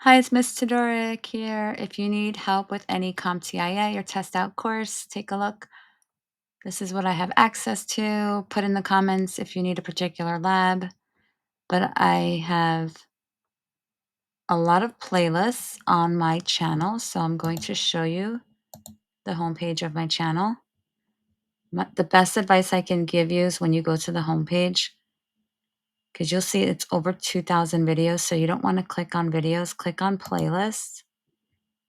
Hi, it's Miss Todoric here. If you need help with any COMPTIA or test out course, take a look. This is what I have access to. Put in the comments if you need a particular lab. But I have a lot of playlists on my channel, so I'm going to show you the homepage of my channel. The best advice I can give you is when you go to the homepage, because you'll see it's over 2,000 videos, so you don't want to click on videos, click on playlists.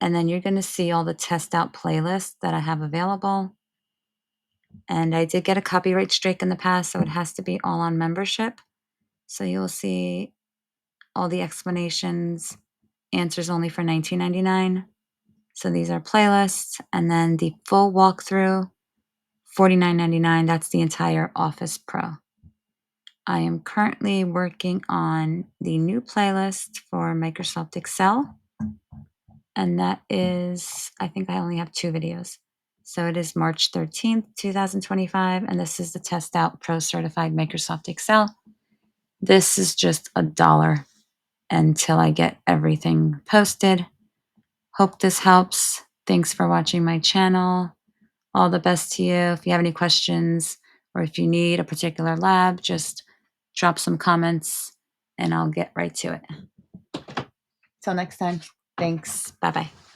And then you're going to see all the test out playlists that I have available. And I did get a copyright strike in the past, so it has to be all on membership. So you'll see all the explanations, answers only for $19.99. So these are playlists. And then the full walkthrough, $49.99. That's the entire Office Pro. I am currently working on the new playlist for Microsoft Excel. And that is, I think I only have 2 videos. So it is March 13th, 2025, and this is the Test Out Pro Certified Microsoft Excel. This is just $1 until I get everything posted. Hope this helps. Thanks for watching my channel. All the best to you. If you have any questions or if you need a particular lab, just drop some comments and I'll get right to it. Till next time, thanks. Bye-bye.